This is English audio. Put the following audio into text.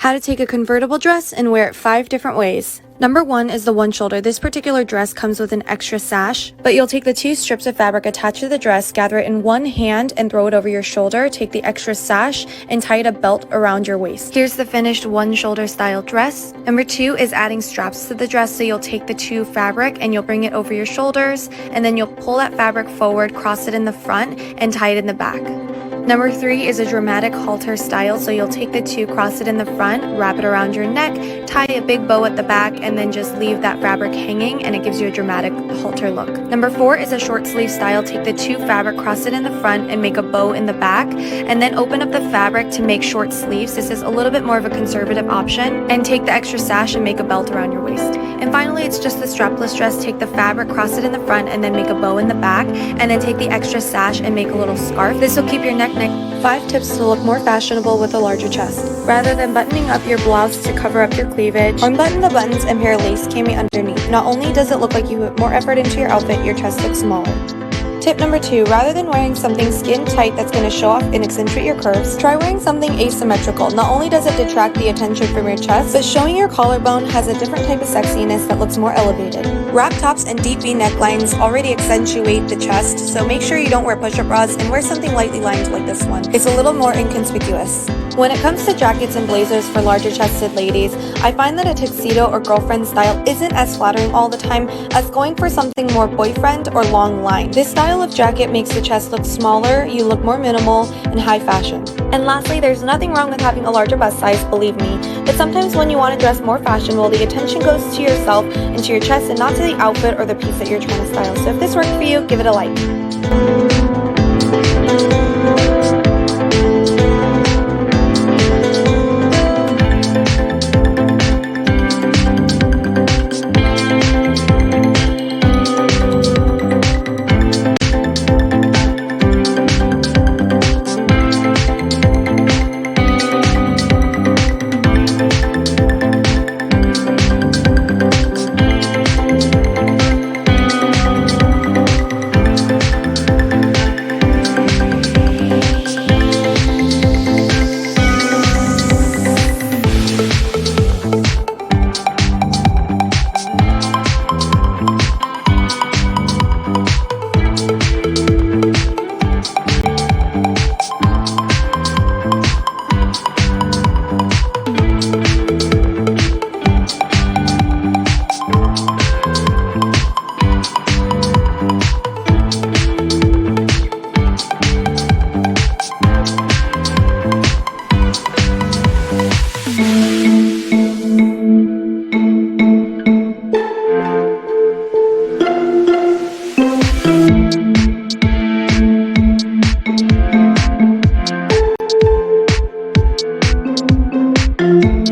How to take a convertible dress and wear it 5 different ways. Number 1 is the one shoulder. This particular dress comes with an extra sash, but you'll take the 2 strips of fabric attached to the dress, gather it in one hand and throw it over your shoulder, take the extra sash and tie it a belt around your waist. Here's the finished one shoulder style dress. Number 2 is adding straps to the dress, so you'll take the 2 fabric and you'll bring it over your shoulders, and then you'll pull that fabric forward, cross it in the front and tie it in the back. Number 3 is a dramatic halter style, so you'll take the 2, cross it in the front, wrap it around your neck, tie a big bow at the back, and then just leave that fabric hanging, and it gives you a dramatic halter look. Number 4 is a short sleeve style. Take the 2 fabric, cross it in the front, and make a bow in the back, and then open up the fabric to make short sleeves. This is a little bit more of a conservative option, and take the extra sash and make a belt around your waist. And finally, it's just the strapless dress. Take the fabric, cross it in the front, and then make a bow in the back, and then take the extra sash and make a little scarf. This will keep your neck. 5 tips to look more fashionable with a larger chest. Rather than buttoning up your blouse to cover up your cleavage, unbutton the buttons and pair a lace cami underneath. Not only does it look like you put more effort into your outfit, your chest looks smaller. Tip number 2, rather than wearing something skin tight that's going to show off and accentuate your curves, try wearing something asymmetrical. Not only does it detract the attention from your chest, but showing your collarbone has a different type of sexiness that looks more elevated. Wrap tops and deep V necklines already accentuate the chest, so make sure you don't wear push-up bras and wear something lightly lined like this one. It's a little more inconspicuous. When it comes to jackets and blazers for larger chested ladies, I find that a tuxedo or girlfriend style isn't as flattering all the time as going for something more boyfriend or long line. This style of jacket makes the chest look smaller, you look more minimal and high fashion. And lastly, there's nothing wrong with having a larger bust size, believe me, but sometimes when you want to dress more fashionable, the attention goes to yourself and to your chest and not to the outfit or the piece that you're trying to style. So if this worked for you, give it a like. Thank you.